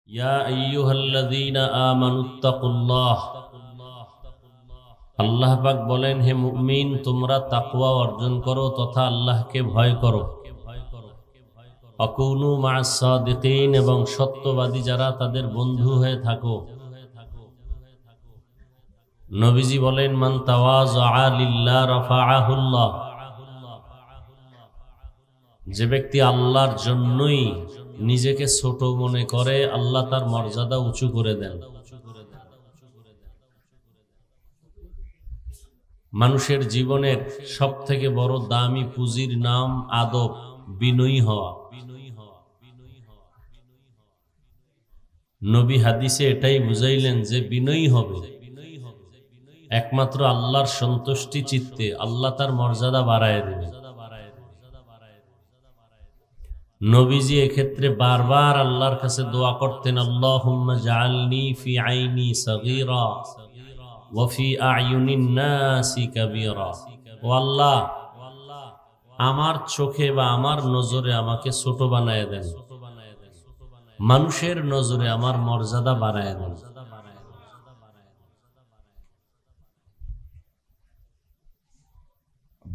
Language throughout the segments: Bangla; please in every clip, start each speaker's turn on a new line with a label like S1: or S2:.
S1: ইয়া আইয়ুহাল্লাযীনা আমানুত্তাকুল্লাহ। আল্লাহ পাক বলেন, হে মুমিন, তোমরা তাকওয়া অর্জন করো তথা আল্লাহকে ভয় করো। আকুনু মা'আস সাদিকিন, এবং সত্যবাদী যারা তাদের বন্ধু হয়ে থাকো। নবীজি বলেন, মান তাওয়াযআ লিল্লাহ রাফা'আহুল্লাহ। যে ব্যক্তি আল্লাহর জন্যই নিজেকে ছোট মনে করে, আল্লাহ তার মর্যাদা উঁচু করে দেন। মানুষের জীবনের সবথেকে বড় দামি পুঁজির নাম আদব, বিনয়ী হওয়া। নবী হাদিসে এটাই বুঝাইলেন যে বিনয়ী হবে একমাত্র আল্লাহর সন্তুষ্টি চিত্তে, আল্লাহ তার মর্যাদা বাড়ায় দেবেন। নবীজি এক্ষেত্রে বারবার আল্লাহর কাছে দোয়া করতেন, আল্লাহুম্মা জাআলনি ফি আইনি সাগীরা ওয়া ফি আ'য়ুনিন নাসি কাবীরা। ও আল্লাহ, আমার চোখে বা আমার নজরে আমাকে ছোট বানায় দেন, মানুষের নজরে আমার মর্যাদা বাড়ায় দেন।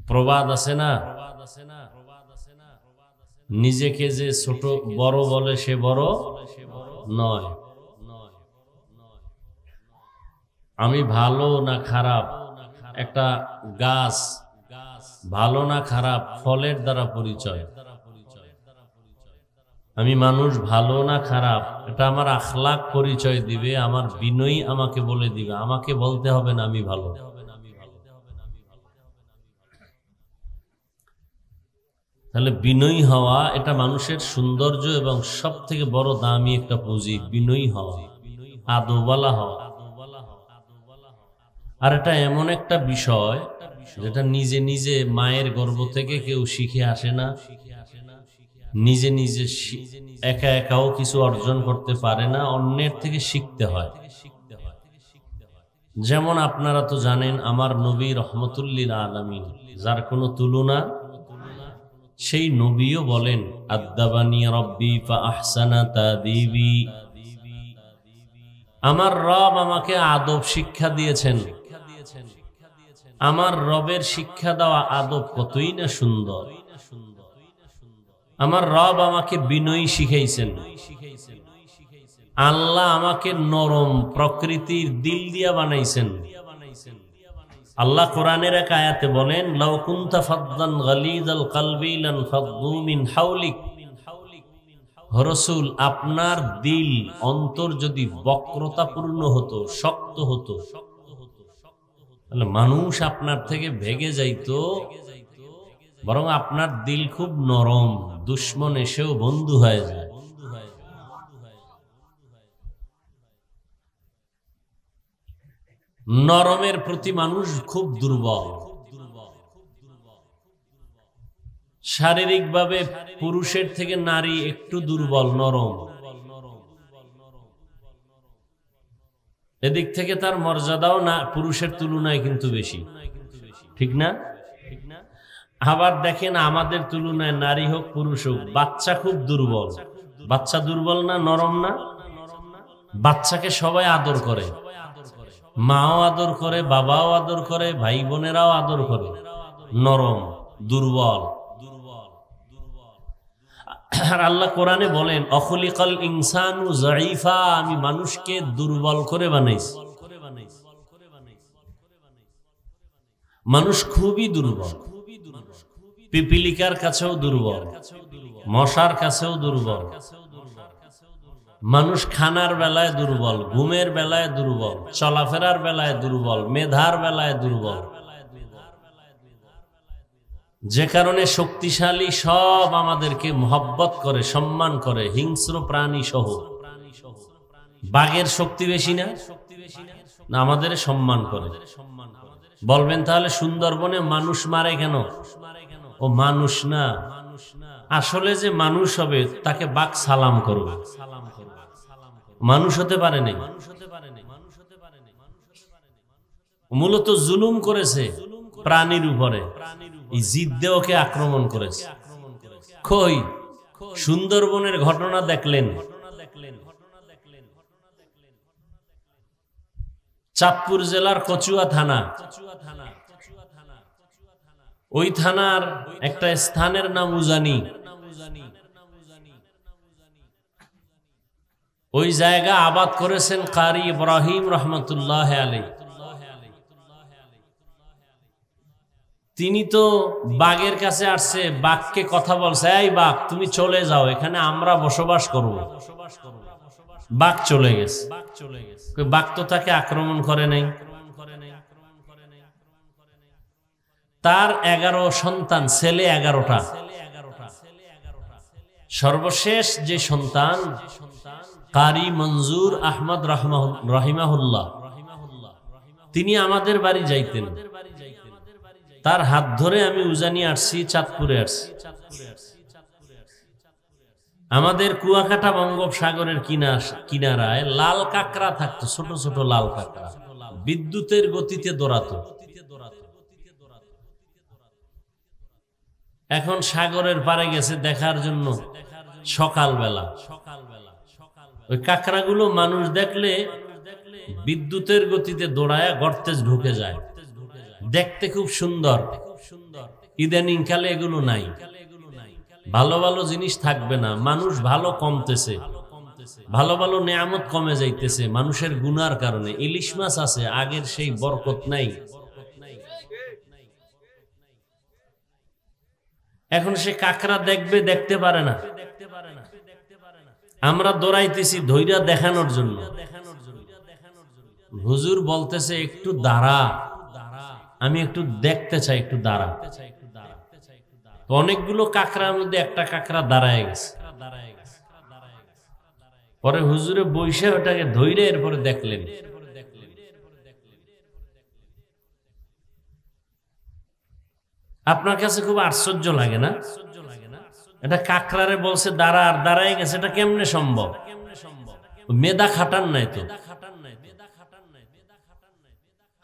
S1: প্রবাদ আছে না, নিজেকে যে ছোট বড় বলে সে বড় নয়। আমি ভালো না খারাপ, একটা গাছ ভালো না খারাপ ফলের দ্বারা পরিচয়। আমি মানুষ ভালো না খারাপ, এটা আমার আখলাক পরিচয় দিবে, আমার বিনয়ী আমাকে বলে দিবে। আমাকে বলতে হবে না আমি ভালো। তাহলে বিনয়ী হওয়া এটা মানুষের সৌন্দর্য এবং সব থেকে বড় দামি একটা পুঁজি, বিনয়ী হওয়া, আদবওয়ালা হওয়া। আর এটা এমন একটা বিষয় যেটা নিজে নিজে মায়ের গর্ভ থেকে কেউ শিখে আসে না, নিজে নিজে একা একাও কিছু অর্জন করতে পারে না, অন্যের থেকে শিখতে হয়। যেমন আপনারা তো জানেন, আমার নবী রহমতুল লিল আলামিন, যার কোনো তুলনা, সেই নবীও বলেন, আদাবানি রব্বি ফা আহসানা তাদিবি। আমার রব আমাকে আদব শিক্ষা দিয়েছেন। আমার রবের শিক্ষা দেওয়া আদব কতই না সুন্দর। আমার রব আমাকে বিনয়ী শিখাইছেন। আল্লাহ আমাকে নরম প্রকৃতির দিল দিয়া বানাইছেন। আল্লাহ কোরআনের এক আয়াতে বলেন, লাউ কুনতা ফাদ্দান গালিযাল কলবি লানফাদ্দু মিন হাওলিক। রাসূল, আপনার দিল অন্তর যদি বক্রতাপূর্ণ হতো, শক্ত হতো, তাহলে মানুষ আপনার থেকে ভেগে যাইতো। বরং আপনার দিল খুব নরম, দুশমন এসেও বন্ধু হয়ে যায়। নরমের প্রতি মানুষ খুব দুর্বল। শারীরিকভাবে পুরুষের থেকে নারী একটু দুর্বল, নরম। এদিক থেকে তার মর্যাদাও না পুরুষের তুলনায় কিন্তু বেশি, ঠিক না? আবার দেখেন, আমাদের তুলনায় নারী হোক পুরুষ হোক, বাচ্চা খুব দুর্বল। বাচ্চা দুর্বল না, নরম না? বাচ্চাকে সবাই আদর করে, মাও আদর করে, বাবাও আদর করে, ভাই বোনেরাও আদর করে। নরম, দুর্বল। আর আল্লাহ কোরআনে বলেন, অখলিকাল ইনসানু যায়ীফা, আমি মানুষকে দুর্বল করে বানাইছি। মানুষ খুবই দুর্বল, পিপিলিকার কাছেও দুর্বল, মশার কাছেও দুর্বল। মানুষ খানার বেলায় দুর্বল, ঘুমের বেলায় দুর্বল, চলাফেরার বেলায় দুর্বল, মেধার বেলায় দুর্বল। যে কারণে শক্তিশালী সব আমাদেরকে মহব্বত করে, সম্মান করে, হিংস্র প্রাণী সহ। বাঘের শক্তি বেশি না? না, আমাদের সম্মান করে। বলবেন তাহলে সুন্দরবনে মানুষ মারে কেন? ও মানুষ না, আসলে যে মানুষ হবে তাকে বাঘ সালাম করবে, মানুষ হতে পারে নাই। মূলত জুলুম করেছে প্রাণীর উপরে, এই জিদ্দে ওকে আক্রমণ করেছে। কই সুন্দরবনের ঘটনা দেখলেন, চাঁদপুর জেলার কচুয়া থানা, ওই থানার একটা স্থানের নাম উজানি। ওই জায়গা আবাদ করেছেন কারি ইব্রাহিম রহমতুল্লাহ আলাইহি। তিনি তো বাঘের কাছে আসছে, বাঘকে কথা বলছে, এই বাঘ তুমি চলে যাও, এখানে আমরা বসবাস করব। বাঘ চলে গেছে। বাঘ তো তাকে আক্রমণ করে নাই। তার 11 সন্তান, ছেলে 11টা। সর্বশেষ যে সন্তান কারি মঞ্জুর আহমদ রহিমাহুল্লাহ, তিনি আমাদের বাড়ি যাইতেন। তার হাত ধরে আমি উজানি আসছি, চাঁদপুরে আসছি। আমাদের কুয়াকাটা বঙ্গোপসাগরের কিনারায় লাল কাঁকড়া থাকতো, ছোট ছোট লাল কাঁকড়া, বিদ্যুতের গতিতে দৌড়াতো। এখন সাগরের পারে গেছে দেখার জন্য সকালবেলা। ওই কাঁকড়াগুলো মানুষ দেখলে বিদ্যুতের গতিতে দৌড়ায় গর্তে ঢুকে যায়, দেখতে খুব সুন্দর। ইদানিং কালে এগুলো নাই, ভালো ভালো জিনিস থাকবে না, মানুষ ভালো কমতেছে, ভালো ভালো নেয়ামত কমে যাইতেছে মানুষের গুনার কারণে। ইলিশ মাছ আছে, আগের সেই বরকত নাই। এখন সে কাঁকড়া দেখবে, দেখতে পারে না। আমরা দৌড়াইতেছি ধৈর্য দেখানোর জন্য। হুজুর বলতেছে একটু দাঁড়া, আমি একটু দেখতে চাই, একটু দাঁড়া। অনেকগুলো কাঁকড়ার মধ্যে একটা কাঁকড়া দাঁড়ায় গেছে। পরে হুজুরে বইসে ওটাকে ধৈর্য এরপরে দেখলেন। আপনার কাছে খুব আশ্চর্য লাগে না? এটা কাঁকড়ারে বলছে দাঁড়া, আর দাঁড়ায় গেছে, এটা কেমনে সম্ভব? মেধা খাটান নাই তো।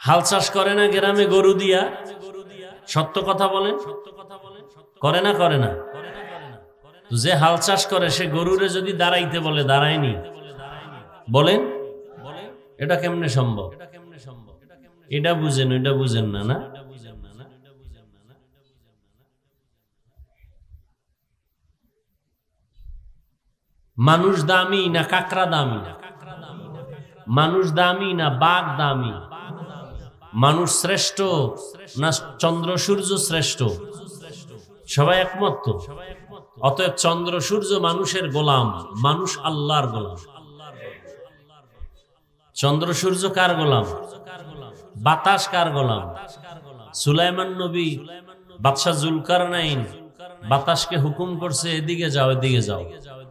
S1: হাল চাষ করে না গ্রামে গরু দিয়া? সত্য কথা বলেন, করে না? করে না। যে হাল চাষ করে সে গরুরে যদি দাঁড়াইতে বলে, দাঁড়ায়নি। বলেন এটা কেমনে সম্ভব? এটা বুঝেন, এটা বুঝেন না? না, মানুষ দামি না কাঁকড়া দামি? মানুষ দামি না বাঘ দামি? মানুষ শ্রেষ্ঠ না চন্দ্র সূর্য শ্রেষ্ঠ? সবাই একমত তো? অতএব চন্দ্র সূর্য মানুষের গোলাম, মানুষ আল্লাহর গোলাম। চন্দ্র সূর্য কার গোলাম? বাতাস কার গোলাম? সুলাইমান নবী বাদশাহ জুলকারনাইন বাতাসকে হুকুম করছে, এদিকে যাও, এদিকে যাও,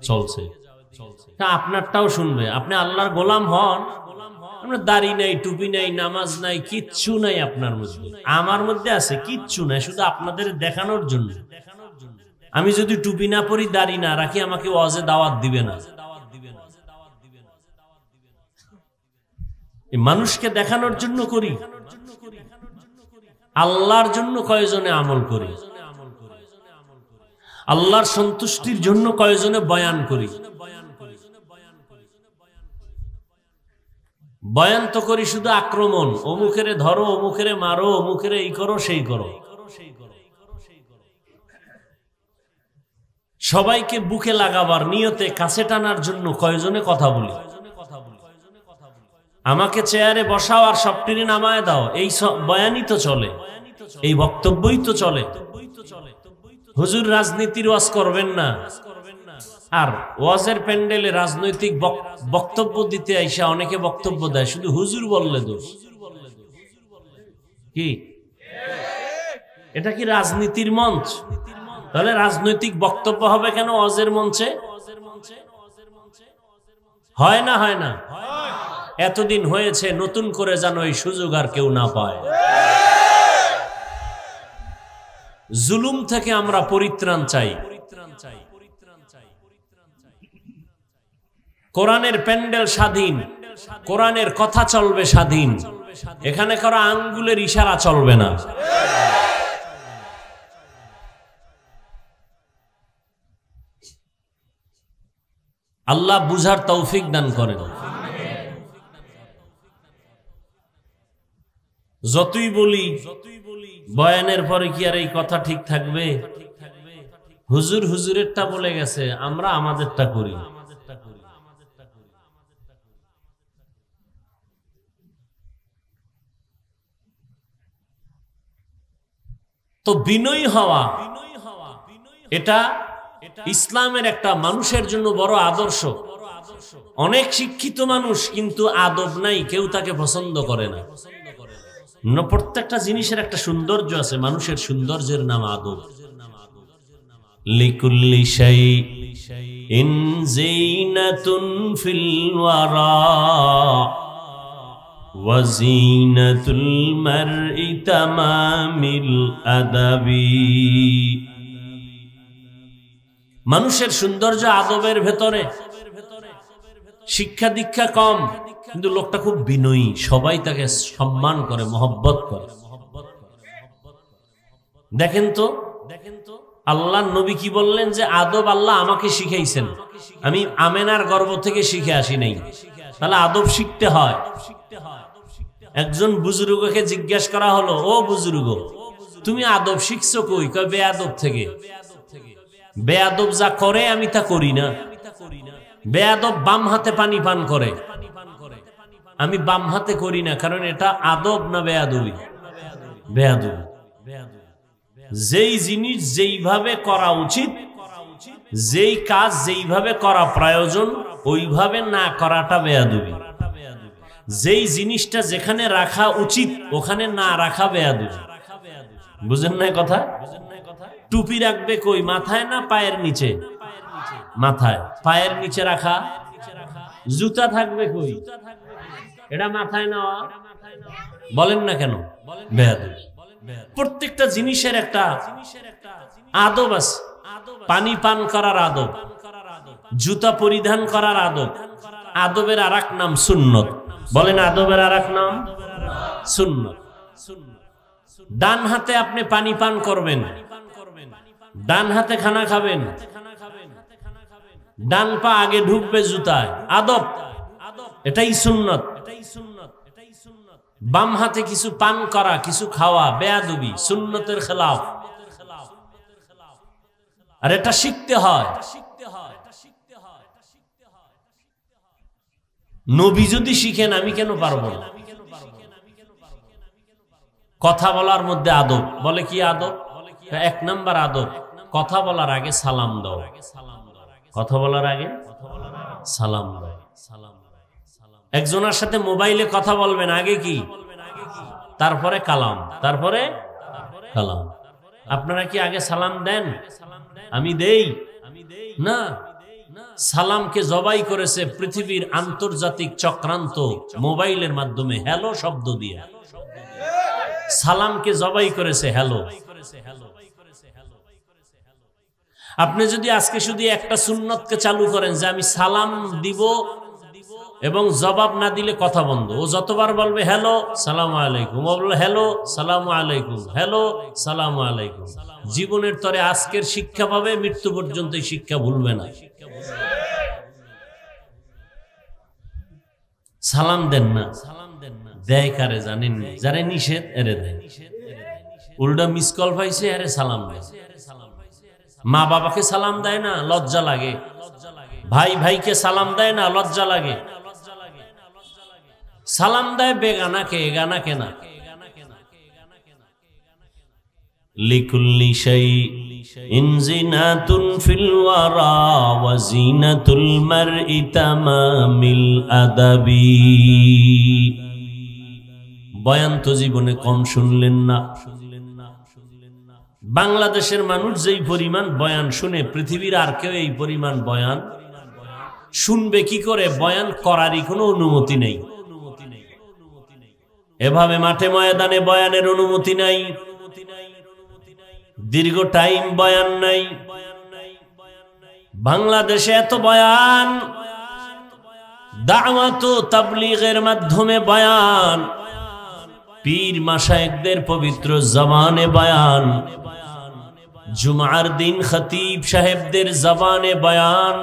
S1: চলছে। আপনারটাও শুনবে। আপনি আল্লাহর গোলাম হন, আপনার দাড়ি নাই, টুপি নাই, নামাজ নাই, কিচ্ছু নাই আপনার মধ্যে। আমার মধ্যে আছে, কিচ্ছু নাই, শুধু আপনাদের দেখানোর জন্য। আমি যদি টুপি না পরি, দাড়ি না রাখি, আমাকে ওয়াজে দাওয়াত দিবে না। মানুষকে দেখানোর জন্য করি, আল্লাহর জন্য কয়জনে আমল করি, আল্লাহর সন্তুষ্টির জন্য কয়জনে বয়ান করি। বয়ান তো করি শুধু আক্রমণ, অমুকেরে ধরো, অমুকেরে মারো, অমুকেরে এই করো, সেই করো। সবাইকে বুকে লাগাবার নিয়তে কাছে টানার জন্য কয়জনে কথা বলি। আমাকে চেয়ারে বসাও আর সবটিরে নামায় দাও, এই বয়ানই তো চলে, এই বক্তব্যই তো চলে। হুজুর রাজনীতির ওয়াজ করবেন না, আর ওয়াজের প্যান্ডেলে রাজনৈতিক বক্তব্য দিতে আইসা অনেকে বক্তব্য দেয়, শুধু হুজুর বললে দোষ। কি এটা কি রাজনীতির মঞ্চ? তাহলে রাজনৈতিক বক্তব্য হবে কেন ওয়াজের মঞ্চে? হয় না? হয় না? এতদিন হয়েছে, নতুন করে যেন এই সুযোগ আর কেউ না পায়। জুলুম থেকে আমরা পরিত্রাণ চাই। কোরআনের প্যান্ডেল স্বাধীন, কোরআনের কথা চলবে স্বাধীন, এখানে কারো আঙ্গুলের ইশারা চলবে না। আল্লাহ বুঝার তৌফিক দান করেন। যতই বলি বয়ানের পরে কি আর এই কথা ঠিক থাকবে? হুজুর হুজুরেরটা বলে গেছে, আমরা আমাদেরটা করি। তো বিনয়ী হওয়া এটা ইসলামের একটা মানুষের জন্য বড় আদর্শ। অনেক শিক্ষিত মানুষ কিন্তু আদব নাই, কেউ তাকে পছন্দ করে না। প্রত্যেকটা জিনিসের একটা সৌন্দর্য আছে, মানুষের সৌন্দর্যের নাম আদব। লিকুল্লি শাইইন যিনাতুন ফিল ওয়ারা ওয়া যিনাতুল মারই তামামিল আদাবি। মানুষের সৌন্দর্য আদবের ভেতরে। শিক্ষা দীক্ষা কম, কিন্তু লোকটা খুব বিনয়ী, সবাই তাকে সম্মান করে, মহব্বত করে। দেখেন তো আল্লাহর নবী কি বললেন যে আদব আল্লাহ আমাকে শিখাইছেন, আমি আমেনার গর্ভ থেকে শিখে আসি নাই। তাহলে আদব শিখতে হয়। একজন বুজুর্গকে জিজ্ঞাসা করা হলো, ও বুজুর্গ তুমি আদব শিখছো কই? কয় বেয়াদব থেকে। বেয়াদব যা করে আমি তা করি না। বেয়াদব বাম হাতে পানি পান করে, আমি বাম হাতে করি না, কারণ এটা আদব না বেয়াদবি? বেয়াদবি। যেই জিনিস যেইভাবে করা উচিত, যেই কাজ যেইভাবে করা প্রয়োজন, ওইভাবে না করাটা বেয়াদবি। যেই জিনিসটা যেখানে রাখা উচিত ওখানে না রাখা বেয়াদবি। বুঝেন না কথা? টুপি রাখবে কই, মাথায় না পায়ের নিচে? মাথায়। পায়ের নিচে রাখা। জুতা থাকবে কই? এটা মাথায় নেওয়া। বলেন না কেন? বেয়াদবি। প্রত্যেকটা জিনিসের একটা আদব আছে। পানি পান করার আদব, জুতা পরিধান করার আদব। আদবের আরেক নাম সুন্নত। বলেন আদবের আরেক নাম সুন্নত। ডান হাতে আপনি পানি পান করবেন, ডান হাতে খানা খাবেন, ডান পা আগে ঢুকবে জুতায়, আদব। এটাই সুন্নত। বাম হাতে কিছু পান করা, কিছু খাওয়া বেয়াদবি, সুন্নতের খেলাফ। আর এটা শিখতে হয়। নবী যদি শিখেন আমি কেন পারবো না? কথা বলার মধ্যে আদব। বলে কি আদব? এক নাম্বার আদব, কথা বলার আগে সালাম দাও। কথা বলার আগে সালাম দাও। একজনের সাথে মোবাইলে কথা বলবেন, আগে কি? তারপরে কালাম, তারপরে কালাম। আপনারা কি আগে সালাম দেন? আমি দেই না। সালামকে জবাই করেছে পৃথিবীর আন্তর্জাতিক চক্রান্ত মোবাইলের মাধ্যমে, হ্যালো শব্দ দিয়ে সালামকে জবাই করেছে। হ্যালো। আপনি যদি আজকে শুধু একটা সুন্নতকে চালু করেন যে আমি সালাম দিব এবং জবাব না দিলে কথা বন্ধ, ও যতবার বলবে হ্যালো সালামু আলাইকুম, ও বলবে হ্যালো সালামু আলাইকুম, হ্যালো সালামু আলাইকুম, জীবনের তরে আজকের শিক্ষা পাবে, মৃত্যু পর্যন্ত শিক্ষা ভুলবে না। সালাম দেন না। দেয় কারে জানেন? যারা নিষেধ এরে দেয়। উল্টা মিস কল পাইছে আরে সালাম দেয়। মা বাবাকে সালাম দেয় না, লজ্জা লাগে। ভাই ভাইকে সালাম দেয় না, লজ্জা লাগে। সালাম দেয় বেগানাকে, এগানাকে না। লিকুল্লি শাইইন যিনাতুন ফিল ওয়ারা ওয়া যিনাতুল মারই তামামিল আদাবি। বয়ান তো জীবনে কম শুনলেন না। বাংলাদেশের মানুষ যেই পরিমাণ বয়ান শুনে, পৃথিবীর আর কেউ এই পরিমাণ বয়ান শুনবে কি করে? বয়ান করারই কোনো অনুমতি নেই। এভাবে মাঠে ময়দানে বয়ানের অনুমতি নাই। দীর্ঘ টাইম বয়ান নাই। বাংলাদেশে এত বয়ান, দাওয়াত ও তাবলীগের মাধ্যমে বয়ান, পীর মাশায়েখদের পবিত্র জবানে বয়ান, জুমার দিন খতিব সাহেবদের জবানে বয়ান,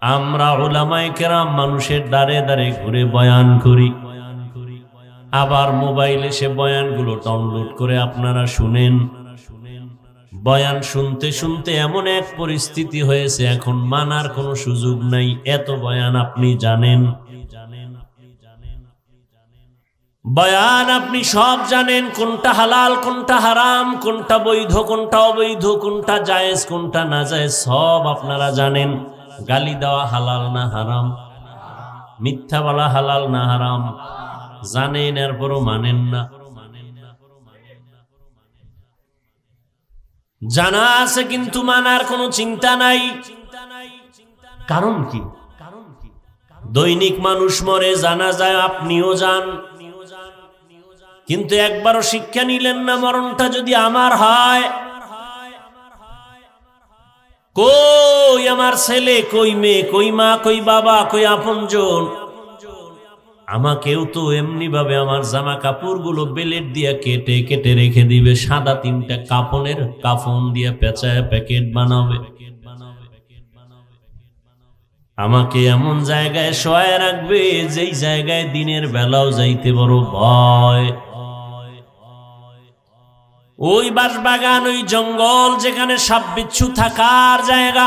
S1: আমরা উলামায়ে কেরাম মানুষের দ্বারে দ্বারে ঘুরে বয়ান করি, আবার মোবাইলে সে বয়ানগুলো ডাউনলোড করে আপনারা শুনেন। বয়ান শুনতে শুনতে এমন এক পরিস্থিতি হয়েছে এখন মানার কোনো সুযোগ নাই, এত বয়ান আপনি জানেন। বয়ান আপনি সব জানেন, কোনটা হালাল কোনটা হারাম, কোনটা বৈধ কোনটা অবৈধ, কোনটা জায়েজ কোনটা না জায়েজ, সব আপনারা জানেন। গালি দেওয়া হালাল না হারাম, মিথ্যা বলা হালাল না হারাম, জানেন এরপরও মানেন না। জানা আছে কিন্তু মানার কোনো চিন্তা নাই। কারণ কি? দৈনিক মানুষ মরে, জানা যায়, আপনিও যান, কিন্তু একবারও শিক্ষা নিলেন না মরণটা যদি আমার হয়। কই আমার ছেলে, কই মেয়ে, কই মা, কই বাবা, কই আপনজন? আমাকেও তো এমনি ভাবে আমার জামা কাপড় গুলো বেলেট দিয়ে কেটে কেটে রেখে দিবে, সাদা 3টা কাফনের কাফন দিয়ে পেঁচায় প্যাকেট বানাবে। আমাকে এমন জায়গায় শোয়ায় রাখবে যেই জায়গায় দিনের বেলাও যাইতে বড় ভয়। ওই বাঁশবাগান, ওই জঙ্গল যেখানে সাপ বিচ্ছু থাকার জায়গা,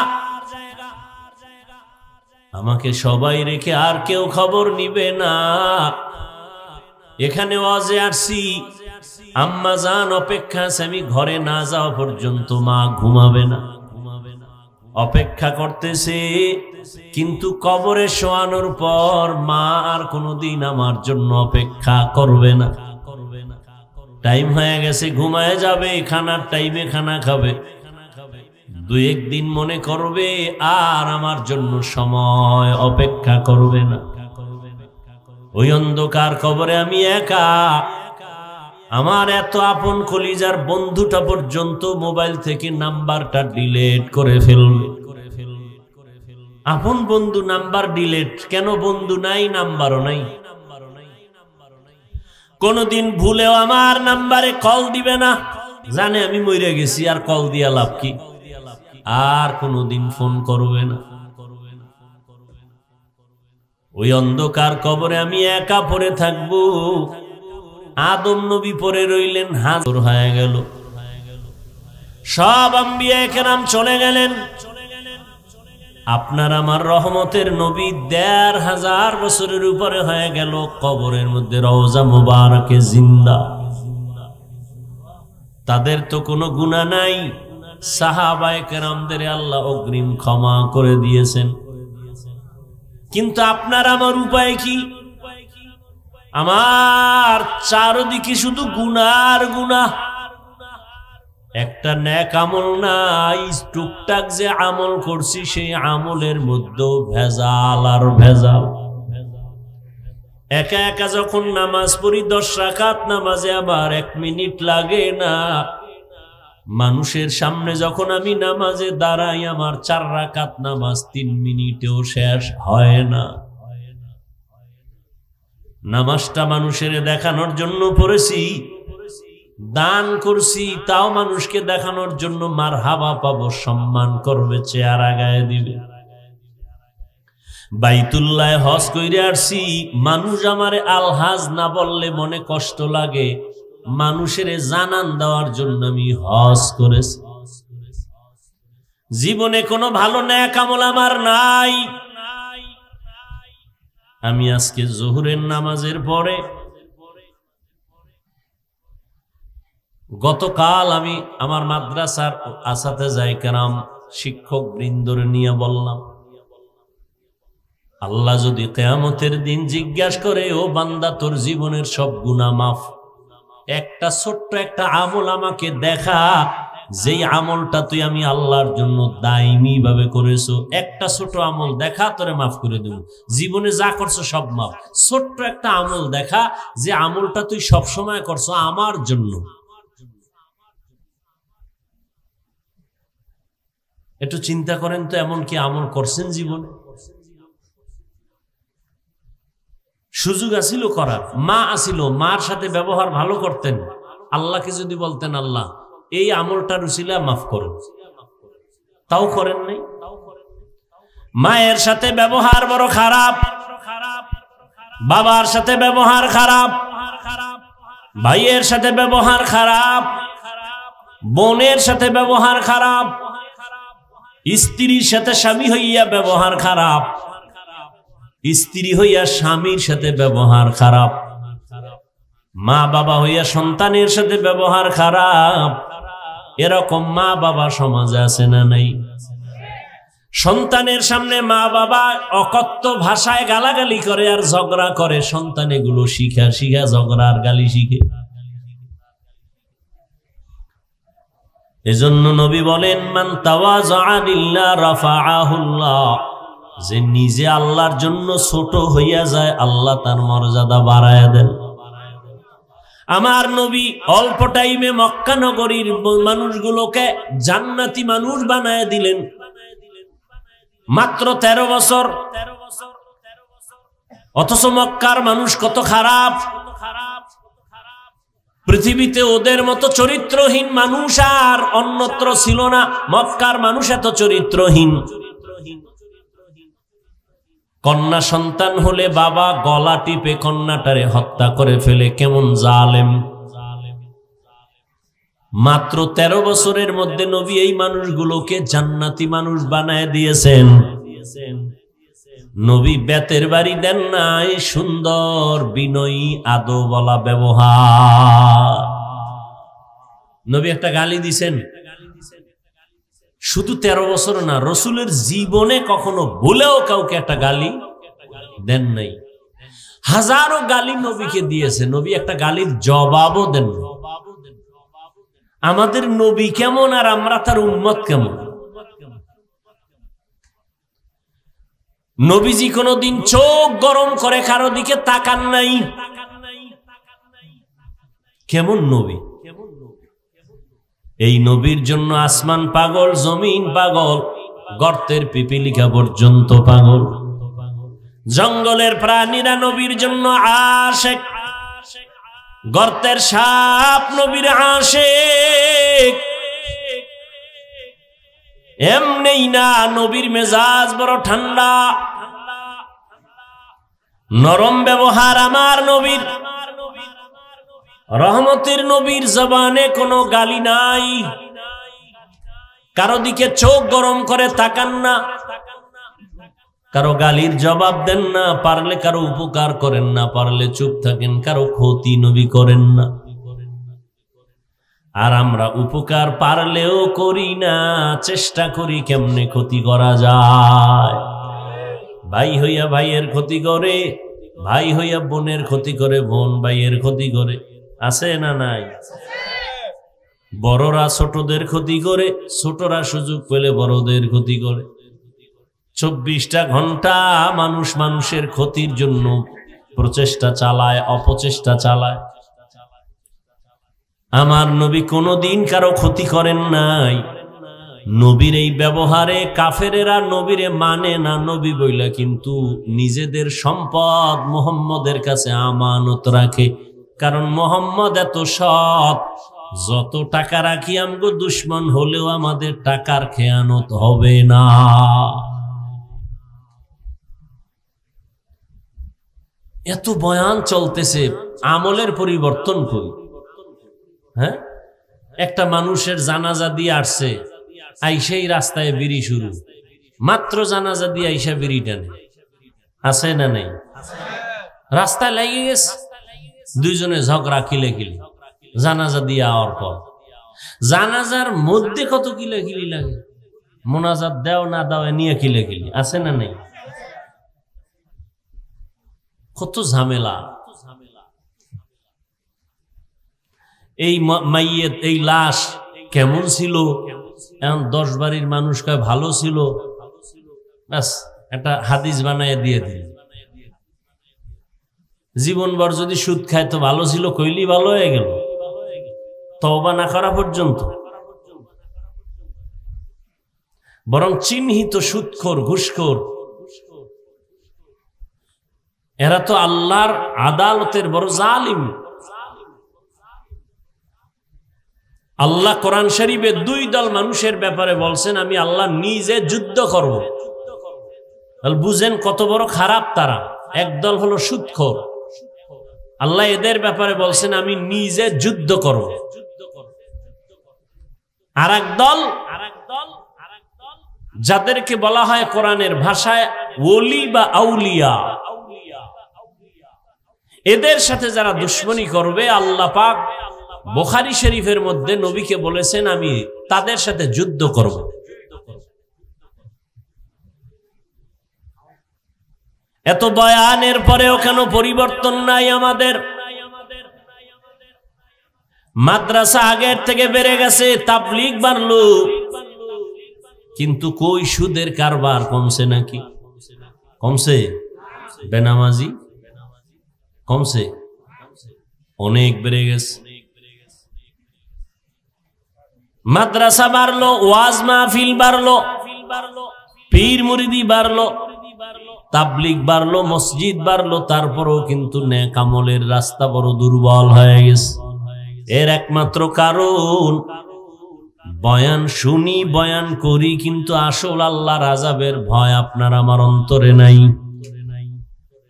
S1: আমাকে সবাই রেখে আর কেউ খবর নিবে না। এখানে ওয়াজে আসছি, আম্মা জান অপেক্ষা আছে, আমি ঘরে না যাওয়া পর্যন্ত মা ঘুমাবে না, অপেক্ষা করতেছে। কিন্তু কবরে শোয়ানোর পর মা আর কোনোদিন আমার জন্য অপেক্ষা করবে না। টাইম হয়ে গেছে, ঘুমায় যাবে, খানার টাইমে খানা খাবে, 2-1 দিন মনে করবে আর আমার জন্য সময় অপেক্ষা করবে না। ওই অন্ধকার কবরে আমি একা, আমার এত আপন কলিজার বন্ধুটা পর্যন্ত মোবাইল থেকে নাম্বারটা ডিলিট করে ফেলবে। আপন বন্ধু নাম্বার ডিলিট কেন? বন্ধু নাই, নাম্বারও নাই। কোনদিন ভুলেও আমার নাম্বারে কল দিবে না, জানে আমি মরে গেছি, আর কল দিয়া লাভ কি? আর কোনদিন ফোন করবে না। ওই অন্ধকার কবরে আমি একা পড়ে থাকবো। আদম নবী পড়ে রইলেন, হাজার হয়ে গেল, সব আম্বিয়া কেরাম চলে গেলেন। আপনার আমার রহমতের নবী 1500 বছরের উপরে হয়ে গেল কবরের মধ্যে রওজা মুবারকে জিন্দা। তাদের তো কোনো গুনাহ নাই, সাহাবায়ে কেরামদের আল্লাহ অগ্রিম ক্ষমা করে দিয়েছেন। কিন্তু আপনার আমার উপায় কি? আমার চারদিকে শুধু গুনার গুনাহ, একটা নেক আমল নাই। টুকটাক যে আমল করছি সেই আমলের মধ্যে ভেজাল আর ভেজাল। একা একা যখন নামাজ পড়ি, 10 রাকাত নামাজে আবার 1 মিনিট লাগে না। মানুষের সামনে যখন আমি নামাজে দাঁড়াই, আমার 4 রাকাত নামাজ 3 মিনিটেও শেষ হয় না। নামাজটা মানুষের দেখানোর জন্য পড়েছি, দান করছি, তাও মানুষকে দেখানোর জন্য মারহাবা পাবো, সম্মান করবে, চেহারা গায়ে দিবে। বাইতুল্লাহ হজ কইরে আসছি, মানুষ আমারে আলহাজ না বললে মনে কষ্ট লাগে, মানুষের জানান দেওয়ার জন্য আমি হজ করেছি। জীবনে কোনো ভালো নেক আমল আমার নাই। আমি আজকে জোহরের নামাজের পরে, গতকাল আমি আমার মাদ্রাসার আসাতেজায়ে কেরাম শিক্ষক বৃন্দরে নিয়ে বললাম, আল্লাহ যদি কিয়ামতের দিন জিজ্ঞাসা করে, ও বান্দা তোর জীবনের সব গুনাহ মাফ, একটা ছোট্ট একটা আমল আমাকে দেখা, যেই আমলটা তুই আমি আল্লাহর জন্য দায়মি ভাবে করেছো, একটা ছোট আমল দেখা, তোরে মাফ করে দেব। জীবনে যা করছো সব মাফ, ছোট্ট একটা আমল দেখা, যে আমলটা তুই সব সময় করছো আমার জন্য। একটু চিন্তা করেন তো, এমন কি আমল করছেন জীবনে? সুযোগ আসিল করার, মা আসিল, মার সাথে ব্যবহার ভালো করতেন, আল্লাহকে যদি বলতেন আল্লাহ এই আমলটার উসিলা মাফ করুন, তাও করেন নাই। মায়ের সাথে ব্যবহার বড় খারাপ, বাবার সাথে ব্যবহার খারাপ, ভাইয়ের সাথে ব্যবহার খারাপ, বোনের সাথে ব্যবহার খারাপ, স্ত্রীর সাথে স্বামী হইয়া ব্যবহার খারাপ, স্ত্রী হইয়া স্বামীর সাথে ব্যবহার খারাপ, মা বাবা হইয়া সন্তানের সাথে ব্যবহার খারাপ। এরকম মা বাবা সমাজে আছে না নাই? সন্তানের সামনে মা বাবা অকথ্য ভাষায় গালাগালি করে আর ঝগড়া করে, সন্তান এগুলো শিখা শিখা ঝগড়া আর গালি শিখে। এজন্য নবী বলেন, মান তাওয়াযআ লিল্লাহ রাফাআহুল্লাহ, যে নিজে আল্লাহর জন্য ছোট হইয়া যায় আল্লাহ তার মর্যাদা বাড়ায়া দেন। আমার নবী অল্প টাইমে মক্কা নগরীর মানুষগুলোকে জান্নাতি মানুষ বানায় দিলেন। মাত্র 13 বছর। অথচ মক্কার মানুষ কত খারাপ। পৃথিবীতে ওদের মতো চরিত্রহীন মানুষ আর অন্যত্র ছিল না। মক্কার মানুষ এত চরিত্রহীন। কন্যা সন্তান হলে বাবা গলা টিপে কন্যাটারে হত্যা করে ফেলে, কেমন জালেম। মাত্র 13 বছরের মধ্যে নবী এই মানুষগুলোকে জান্নাতি মানুষ বানায় দিয়েছেন। নবী বেতের বাড়ি দেন নাই, সুন্দর বিনয়ী আদবওয়ালা ব্যবহার। নবী একটা গালি দিছেন, শুধু 13 বছর না, রসুলের জীবনে কখনো ভুলেও কাউকে একটা গালি দেন নাই। হাজারো গালি নবীকে দিয়েছে, নবী একটা গালির জবাবও দেন। আমাদের নবী কেমন আর আমরা তার উম্মত কেমন? নবীজি কোনদিন চোখ গরম করে কারো দিকে তাকান নাই। কেমন নবী! এই নবীর জন্য আসমান পাগল, জমিন পাগল, গর্তের পিপিলিকা পর্যন্ত পাগল। জঙ্গলের প্রাণীরা নবীর জন্য আশেক, গর্তের সাপ নবীর আশেক। এমনি না, নবীর মেজাজ বড় ঠান্ডা, নরম ব্যবহার আমার নবীর। রহমতের নবীর জবানে কোনো গালি নাই, কারো দিকে চোখ গরম করে তাকান না, কারো গালির জবাব দেন না, পারলে কারো উপকার করেন না, পারলে চুপ থাকেন, কারো ক্ষতি নবী করেন না। আর আমরা উপকার পারলেও করি না, চেষ্টা করি কেমনে ক্ষতি করা যায়। ভাই হইয়া ভাইয়ের ক্ষতি করে, ভাই হইয়া বোনের ক্ষতি করে, বোন ভাইয়ের ক্ষতি করে। আছে না নাই? বড়রা ছোটদের ক্ষতি করে, ছোটরা সুযোগ পেলে বড়দের ক্ষতি করে। 24টা ঘন্টা মানুষ মানুষের ক্ষতির জন্য প্রচেষ্টা চালায়, অপচেষ্টা চালায়। আমার নবী কোনোদিন কারো ক্ষতি করেন নাই। নবীর এই ব্যবহারে কাফেরেরা নবীরে মানে না নবী বইলা, কিন্তু নিজেদের সম্পদ মুহাম্মদের কাছে আমানত রাখে। কারণ মুহাম্মদ এত সৎ, যত টাকা রাখি আমগো দুশ্মন হলেও আমাদের টাকার খেয়ানত হবে না। এত বয়ান চলতেছে, আমলের পরিবর্তন করি। হ্যাঁ, একটা মানুষের জানাজা দিয়ে আসছে, আইসাই রাস্তায় বিড়ি শুরু, মাত্র জানাজা দিয়ে আইসা বিড়ি টানে। আছে না নেই? রাস্তায় লেগে গেছে, দুইজনে ঝগড়া খিলেখিলি, জানাজা দিয়ে আওয়ার পর। জানাজার মধ্যে কত কিলাকিলি লাগে, মোনাজাত দেও না দাও নিয়ে কিলাকিলি। আছে না নেই? কত ঝামেলা। এই মাইয়েত, এই লাশ কেমন ছিল? এখন 10 বাড়ির মানুষ কয় ভালো ছিল, ব্যাস একটা হাদিস বানায় দিয়ে দিল। জীবনভর যদি সুদ খায় তো ভালো ছিল কইলি ভালো হয়ে গেল, তওবা না করা পর্যন্ত। বরং চিহ্নিত সুদখোর, ঘুষখোর, এরা তো আল্লাহর আদালতের বড় জালিম। আল্লাহ কোরআন শরীফে 2 দল মানুষের ব্যাপারে বলছেন, আমি আল্লাহ নিজে যুদ্ধ করব। বুঝেন কত বড় খারাপ তারা। একদল হলো সুদখোর, আল্লাহ এদের ব্যাপারে বলছেন আমি নিজে যুদ্ধ করব। আর একদল যাদেরকে বলা হয় কোরআনের ভাষায় ওলি বা আউলিয়া, এদের সাথে যারা দুশ্মনী করবে আল্লাহ পাক বুখারী শরীফের মধ্যে নবীকে বলেছেন আমি তাদের সাথে যুদ্ধ করব। এত বয়ানের পরেও কেন পরিবর্তন নাই আমাদের? মাদ্রাসা আগের থেকে বেড়ে গেছে, তাবলীগ বাড়লো, কিন্তু কই সুদের কারবার কমছে নাকি? কমছে? বেনামাজি কমছে? অনেক বেড়ে গেছে। মাদ্রাসা বাড়লো, ওয়াজ মাহফিল বাড়লো, পীর মুরিদি বাড়লো, তাবলীগ বাড়লো, মসজিদ বাড়লো, তারপরেও কিন্তু নেক আমলের রাস্তা বড় দুর্বল হয়ে গেছে। এর একমাত্র কারণ বয়ান শুনি, বয়ান করি, কিন্তু আসল আল্লাহর আযাবের ভয় আপনার আমার অন্তরে নাই।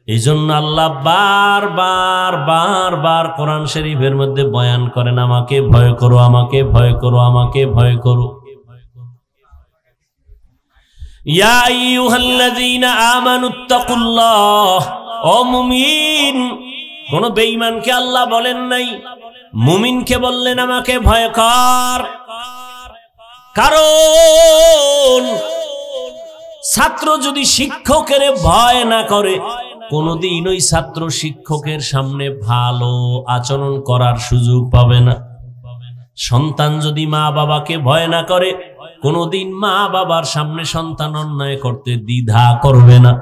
S1: এই জন্য আল্লাহ বারবার বারবার কোরআন শরীফের মধ্যে বয়ান করেন আমাকে ভয় করো, আমাকে ভয় করো, আমাকে ভয় করো। ইয়া আইয়ুহাল্লাযীনা আমানুত্তাকুল্লাহ, ও মুমিন। কোন বেঈমানকে আল্লাহ বলেন নাই, মুমিনকে বললেন আমাকে ভয় কর। কারণ ছাত্র যদি শিক্ষকের ভয় না করে, কোনদিন ওই ছাত্র শিক্ষকের সামনে ভালো আচরণ করার সুযোগ পাবে না। সন্তান যদি মা বাবাকে ভয় না করে, কোনদিন মা বাবার সামনে সন্তান অন্যায় করতে দ্বিধা করবে না।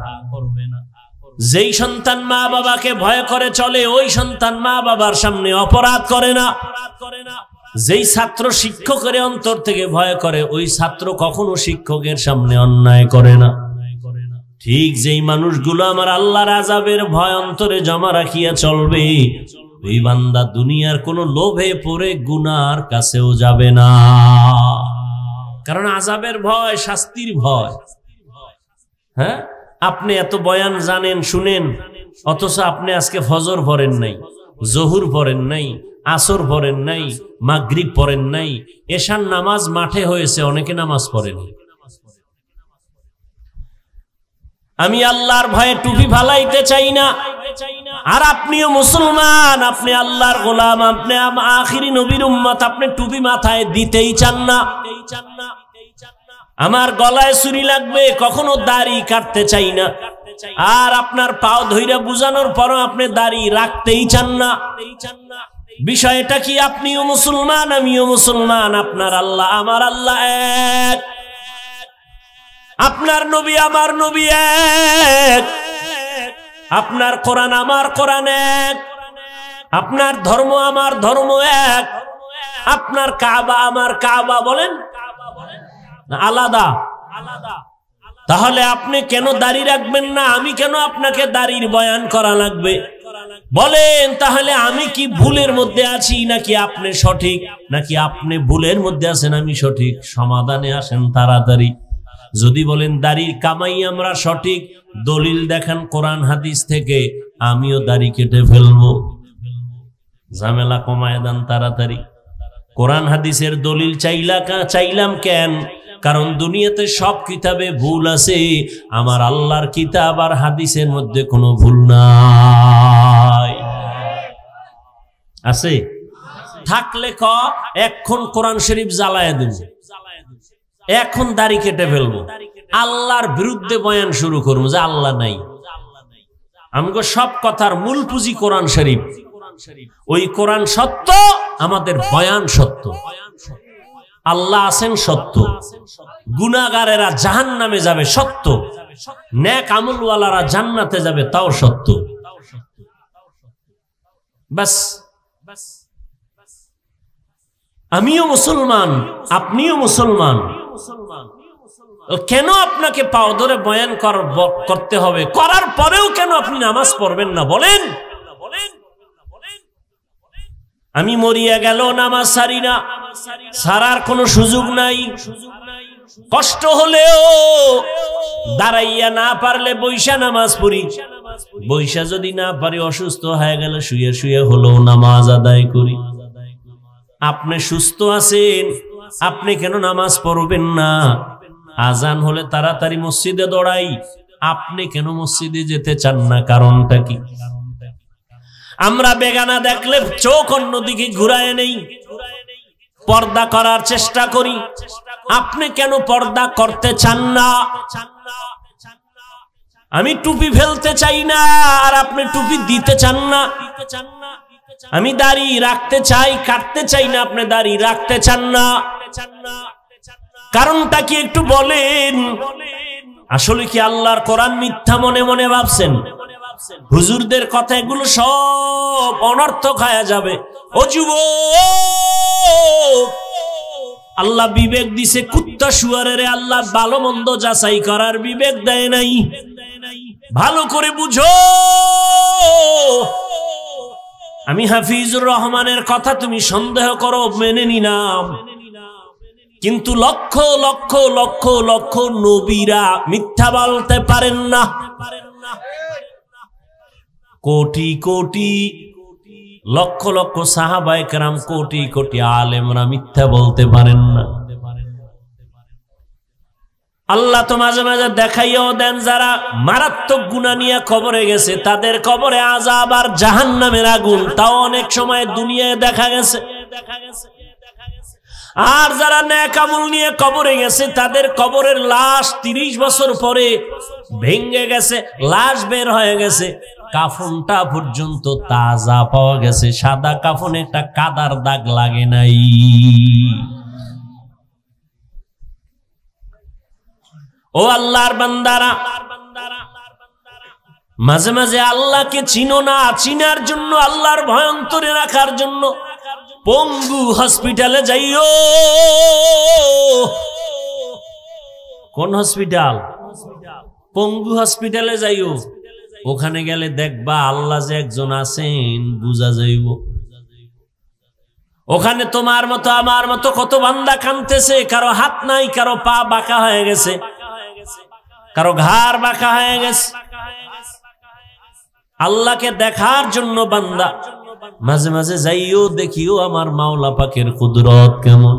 S1: যেই সন্তান মা বাবাকে ভয় করে চলে, ওই সন্তান মা বাবার সামনে অপরাধ করে না। যেই ছাত্র শিক্ষকের অন্তর থেকে ভয় করে, ওই ছাত্র কখনো শিক্ষকের সামনে অন্যায় করে না। ঠিক যেই মানুষগুলো আমার আল্লাহর আযাবের ভয় অন্তরে জমা রাখিয়া চলবে, ওই বান্দা দুনিয়ার কোনো লোভে পড়ে গুনার কাছেও যাবে না। কারণ আযাবের ভয়, শাস্তির ভয়। হ্যাঁ, আপনি এত বয়ান জানেন, শুনেন, অথচ আপনি আজকে ফজর পড়েন নাই, জোহর পড়েন নাই, আসর পড়েন নাই, মাগরিব পড়েন নাই, এশার নামাজ মাঠে হয়েছে, অনেকে নামাজ পড়েনি। আমি আল্লাহর ভয়ে টুপি ফালাইতে চাই না। আর আপনিও মুসলমান, আপনি আল্লাহর গোলাম, আপনি আখিরি নবীর উম্মত, আপনি টুপি মাথায় দিতেই চান না। আমার গলায় ছুরি লাগবে, কখনো দাড়ি কাটতে চাই না। আর আপনার পাও ধইরা বুঝানোর পরও আপনি দাড়ি রাখতেই চান না। বিষয়টা কি? আপনিও মুসলমান, আমিও মুসলমান, আপনার আল্লাহ আমার আল্লাহ এক, আপনার নবী আমার নবী এক, আপনার কোরআন আমার কোরআন এক, আপনার ধর্ম আমার ধর্ম এক, আপনার কাবা আমার কাবা। বলেন আলাদা? তাহলে আপনি কেন দাড়ি রাখবেন না? আমি কেন আপনাকে দাড়ির বয়ান করা লাগবে? বলেন তাহলে আমি কি ভুলের মধ্যে আছি, নাকি আপনি সঠিক, নাকি আপনি ভুলের মধ্যে আছেন আমি সঠিক? সমাধানে আসেন তাড়াতাড়ি। যদি বলেন দাড়ির কামাই আমরা সঠিক, দলিল দেখান কোরআন হাদিস থেকে, আমিও দাড়ি কেটে ফেলবো। ঝামেলা কমায় দেন তাড়াতাড়ি। কোরআন হাদিসের দলিল চাইলাম কেন? কারণ দুনিয়াতে সব কিতাবে ভুল আছে, আমার আল্লাহর কিতাব আর হাদিসের মধ্যে কোনো ভুল নাই। আছে? থাকলে এখন কোরআন শরীফ জ্বালায় দেব, এখন দাড়ি কেটে ফেলবো, আল্লাহর বিরুদ্ধে বয়ান শুরু করবো যে আল্লাহ নাই। আমাকে সব কথার মূল পুঁজি কোরআন শরীফ। ওই কোরআন সত্য, আমাদের বয়ান সত্য। আল্লাহ আছেন সত্য, গুনাহগারেরা জাহান্নামে যাবে সত্য, নেক আমলওয়ালারা জান্নাতে যাবে তাও সত্য। বাস, আমিও মুসলমান, আপনিও মুসলমান। কেন আপনাকে পাও ধরে বয়ান করতে হবে? করার পরেও কেন আপনি নামাজ পড়বেন না? বলেন। আমি মরিয়া গেল নামাজ সারি না, সারার কোনো সুযোগ নাই। কষ্ট হলেও দাঁড়াইয়া না পারলে বৈশা নামাজ পড়ি, বৈশা যদি না পারি অসুস্থ হয়ে গেলে শুয়ে শুয়ে হলেও নামাজ আদায় করি। আপনি সুস্থ আছেন, আপনি কেন নামাজ পড়বেন না? আজান হলে তাড়াতাড়ি মসজিদে দৌড়াই, আপনি কেন মসজিদে যেতে চান না? কারণটা কি? আমরা বেগানা দেখলে চোখ অন্যদিকে ঘুরায় নেই, পর্দা করার চেষ্টা করি। আপনি কেন পর্দা করতে চান না? আমি টুপি ফেলতে চাই না আর আপনি টুপি দিতে চান না। আমি দাড়ি রাখতে চাই, কাটতে চাই না, আপনি দাড়ি রাখতে চান না। কারণটা কি একটু বলেন? আসলে কি আল্লাহর কোরআন মিথ্যা মনে মনে ভাবছেন? হুজুরদের কথা এগুলো সব অনর্থক হয়ে যাবে। ও যুবক, আল্লাহ বিবেক দিছে কুত্তা শুয়ারের, আল্লাহ ভালো মন্দ যাচাই করার বিবেক দেয় নাই। ভালো করে বুঝো, আমি হাফিজুর রহমানের কথা তুমি সন্দেহ করো, মেনে নিলাম, কিন্তু লক্ষ লক্ষ লক্ষ লক্ষ নবীরা মিথ্যা বলতে পারেন না। কোটি কোটি লক্ষ লক্ষ সাহাবায়ে কেরাম, কোটি কোটি আলেমরা মিথ্যা বলতে পারেন না। আল্লাহ তো মাঝে মাঝে দেখাইয়াও দেন, যারা মারাত্মক গুনাহ নিয়ে কবরে গেছে তাদের কবরে আযাব আর জাহান্নামের আগুন, তাও অনেক সময় দুনিয়ায় দেখা গেছে। আর যারা নেক আমল নিয়ে কবরে গেছে তাদের কবরের লাশ 30 বছর পরে ভেঙে গেছে, লাশ বের হয়ে গেছে, কাফনটা পর্যন্ত তাজা পাওয়া গেছে, সাদা কাফনে একটা কাদার দাগ লাগে নাই। ও আল্লাহর বান্দারা, মাঝে মাঝে আল্লাহকে চিনো না, চিনার জন্য, আল্লাহর ভয় অন্তরে রাখার জন্য পঙ্গু হসপিটালে যাইও। কোন হসপিটাল? পঙ্গু হসপিটালে যাইও। ওখানে গেলে দেখবা আল্লাহ যে একজন আছেন বুঝা যাইব। ওখানে তোমার মতো আমার মতো কত বান্দা কাঁদতেছে, কারো হাত নাই, কারো পা বাঁকা হয়ে গেছে, কারো ঘাড় বাঁকা হয়ে গেছে। আল্লাহকে দেখার জন্য বান্দা মাঝে মাঝে যাইও, দেখিও আমার মাওলা পাকের কুদরত কেমন।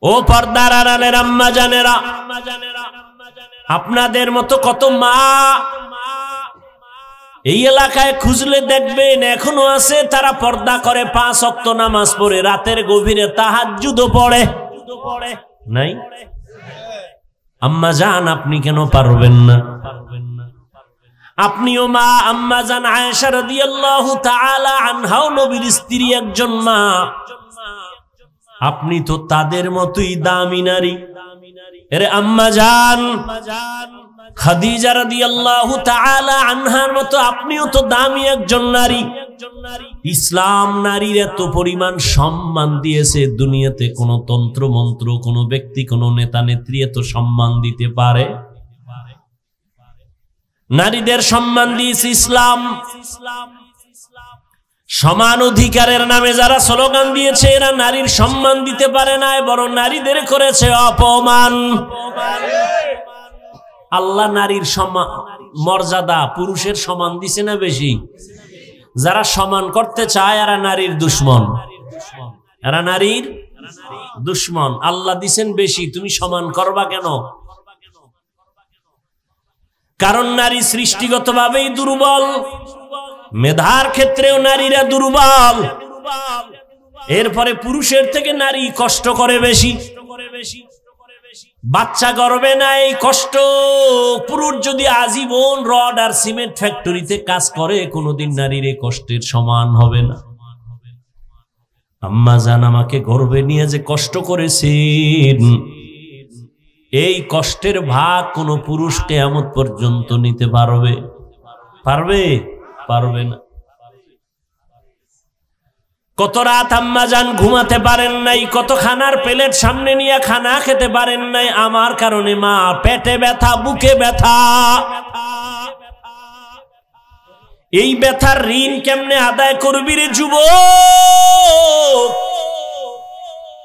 S1: ও পর্দার আড়ালের আম্মা জানেরা, আপনাদের মতো কত মা এই এলাকায় খুঁজলে দেখবেন এখনো আছে, তারা পর্দা করে, 5 ওয়াক্ত নামাজ পড়ে, রাতের গভীরে তাহাজ্জুদও পড়ে। নাই? আম্মা জান, আপনি কেন পারবেন না? আপনিও মা, আম্মা জান আয়েশা রাদিয়াল্লাহু তাআলা আনহাও নবীর স্ত্রী একজন মা, আপনি তো তাদের মতোই দামি নারী। আরে আম্মা জান খাদিজা রাদিয়াল্লাহু তাআলা আনহার মতো আপনিও তো দামি একজন নারী। ইসলাম নারীর এত পরিমাণ সম্মান দিয়েছে, দুনিয়াতে কোন তন্ত্র মন্ত্র, কোন ব্যক্তি, কোন নেতা নেত্রী এত সম্মান দিতে পারে? নারীদের সম্মান দিয়েছে ইসলাম। সমান অধিকারের নামে যারা স্লোগান দিয়েছে, এরা নারীর সম্মান দিতে পারে না, বরং নারীদের করেছে অপমান। আল্লাহ নারীর সমান মর্যাদা পুরুষের সমান দিছে না বেশি? যারা সমান করতে চায় এরা নারীর দুশ্মন, এরা নারীর দুশ্মন। আল্লাহ দিছেন বেশি, তুমি সমান করবা কেন? কারণ নারী সৃষ্টিগতভাবেই দুর্বল, মেধার ক্ষেত্রেও নারীরা দুর্বল। এরপরে পুরুষের থেকে নারী কষ্ট করে বেশি। বাচ্চা গর্ভে নাই কষ্ট। পুরুষ যদি আজীবন রড আর সিমেন্ট ফ্যাক্টরিতে কাজ করে, কোনোদিন নারীর এই কষ্টের সমান হবে না। আম্মা জান আমাকে গর্ভে নিয়ে যে কষ্ট করেছেন, এই কষ্টের ভাগ কোন পুরুষ কিয়ামত পর্যন্ত নিতে পারবে? পারবে না। কত রাত আম্মা জান ঘুমাতে পারেন নাই, কত খানার প্লেট সামনে নিয়ে খানা খেতে পারেন নাই আমার কারণে। মা, পেটে ব্যথা, বুকে ব্যথা, এই ব্যথার ঋণ কেমনে আদায় করবি রে যুবক?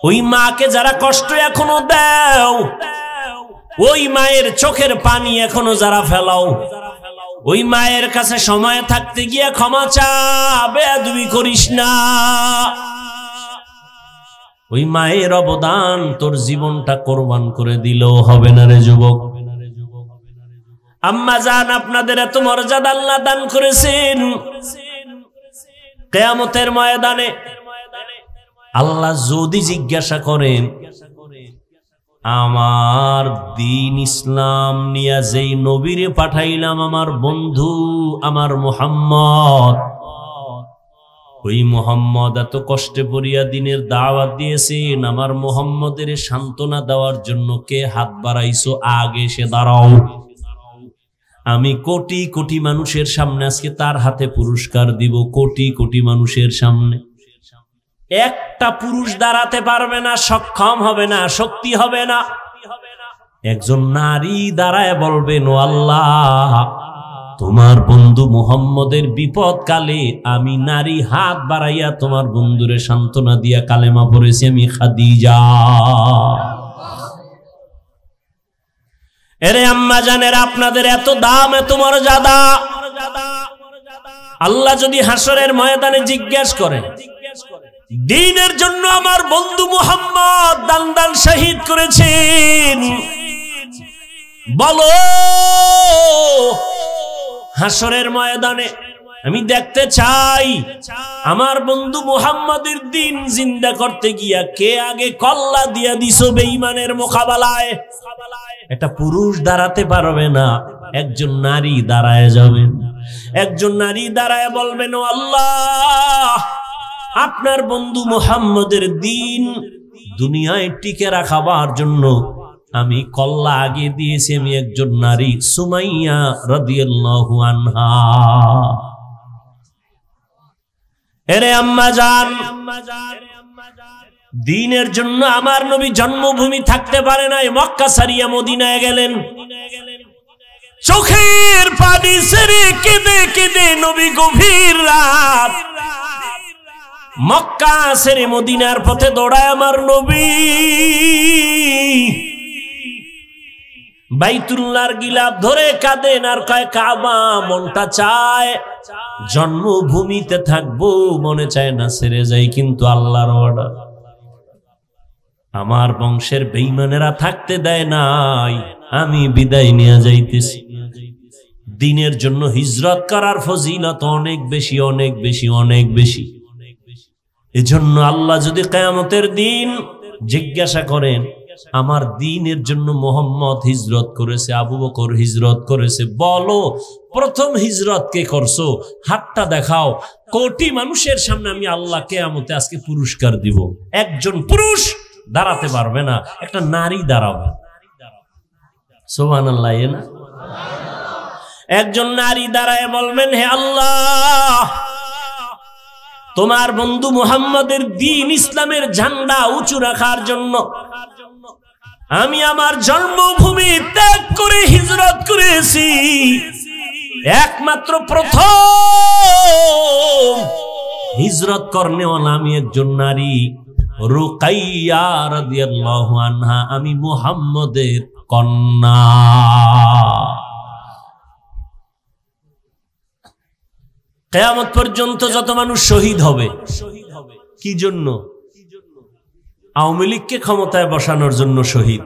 S1: ওই মাকে যারা কষ্ট এখনো দাও, ওই মায়ের চোখের পানি এখনো যারা ফেলাও, ওই মায়ের কাছে সময় থাকতে গিয়ে ক্ষমা চা, বেয়াদবি করিস না। ওই মায়ের অবদান তোর জীবনটা কোরবান করে দিলেও হবে না রে যুবক। আম্মা জান, আপনাদের এত মর্যাদা আল্লাহ দান করেছেন, কিয়ামতের ময়দানে আল্লাহ যদি জিজ্ঞাসা করেন, আমার দ্বীন ইসলাম নিয়ে যেই নবীরে পাঠাইলাম আমার বন্ধু আমার মুহাম্মদ, ওই মুহাম্মদ এত কষ্টে পড়িয়া দিনের দাওয়াত দিয়েছেন, আমার মুহাম্মদের সান্ত্বনা দেওয়ার জন্য কে হাত বাড়াইছো? আগে সে দাঁড়াও। আমি কোটি কোটি মানুষের সামনে আজকে তার হাতে পুরস্কার দিব, কোটি কোটি মানুষের সামনে। একটা পুরুষ দাঁড়াতে পারবে না, সক্ষম হবে না, শক্তি হবে না। একজন নারী দাঁড়ায় বলবেন, ও আল্লাহ, তোমার বন্ধু মুহাম্মদের বিপদ কালে আমি নারী হাত বাড়াইয়া তোমার বন্ধুরে সান্ত্বনা দিয়া কালেমা পড়েছি, আমি খাদিজা। এরে আম্মা জানের, আপনাদের এত দাম, এত মর্যাদা। আল্লাহ যদি হাসরের ময়দানে জিজ্ঞাসা করেন, দ্বীনের জন্য আমার বন্ধু মুহাম্মদ দান দান শহীদ করেছেন, বলো হাসরের ময়দানে আমি দেখতে চাই আমার বন্ধু মুহাম্মদের দ্বীন জিন্দা করতে গিয়া কে আগে কল্লা দিয়া দিছো বেঈমানের মোকাবেলায়। একটা পুরুষ দাঁড়াতে পারবে না, একজন নারী দাঁড়ায় যাবেন। একজন নারী দাঁড়ায় বলবেন, ও আল্লাহ, আপনার বন্ধু মুহাম্মদের দ্বীন দুনিয়ায় টিকে রাখাবার জন্য আমি কল্লা আগে দিয়েছি, আমি একজন নারী, সুমাইয়া রাদিয়াল্লাহু আনহা। এরে আম্মা জান, দ্বীনের জন্য আমার নবী জন্মভূমি থাকতে পারে নাই, মক্কা ছাড়িয়া মদিনায় গেলেন। চোখের পানি ছেড়ে কেঁদে কেঁদে নবী গভীর রাত মক্কা ছেড়ে মদিনার পথে দৌড়ায় আমার নবী। বাইতুল্লাহর গিলাফ ধরে কাঁদেন আর কয়, কাবা মনটা চায় জন্মভূমিতে থাকবো, মনে চায় না ছেড়ে যাই, কিন্তু আল্লাহর অর্ডার। আমার বংশের বেঈমানেরা থাকতে দেয় নাই, আমি বিদায় নিয়ে যাইতেছি। দ্বীনের জন্য হিজরত করার ফজিলত অনেক বেশি, অনেক বেশি, অনেক বেশি। এজন্য আল্লাহ যদি কিয়ামতের দিন জিজ্ঞাসা করেন, আমার দ্বীনের জন্য মুহাম্মদ হিজরত করেছে, আবু বকর হিজরত করেছে, বলো প্রথম হিজরত কে করছো? হাতটা দেখাও। কোটি মানুষের সামনে আমি আল্লাহ কিয়ামতে আজকে পুরস্কার দিব। একজন পুরুষ দাঁড়াতে পারবে না, একটা নারী দাঁড়াবে। সুবহানাল্লাহ। না, একজন নারী দাঁড়ায় বলবেন, হে আল্লাহ, তোমার বন্ধু মুহাম্মদের দ্বীন ইসলামের ঝান্ডা উঁচু রাখার জন্য আমি আমার জন্মভূমি ত্যাগ করে হিজরত করেছি। একমাত্র প্রথম হিজরত করনেওয়ালা আমি একজন নারী, রুকাইয়া রাদিয়াল্লাহু আনহা, আমি মুহাম্মদের কন্যা। কিয়ামত পর্যন্ত যত মানুষ শহীদ হবে, কি জন্য? আওয়ামী লীগকে ক্ষমতায় বসানোর জন্য শহীদ,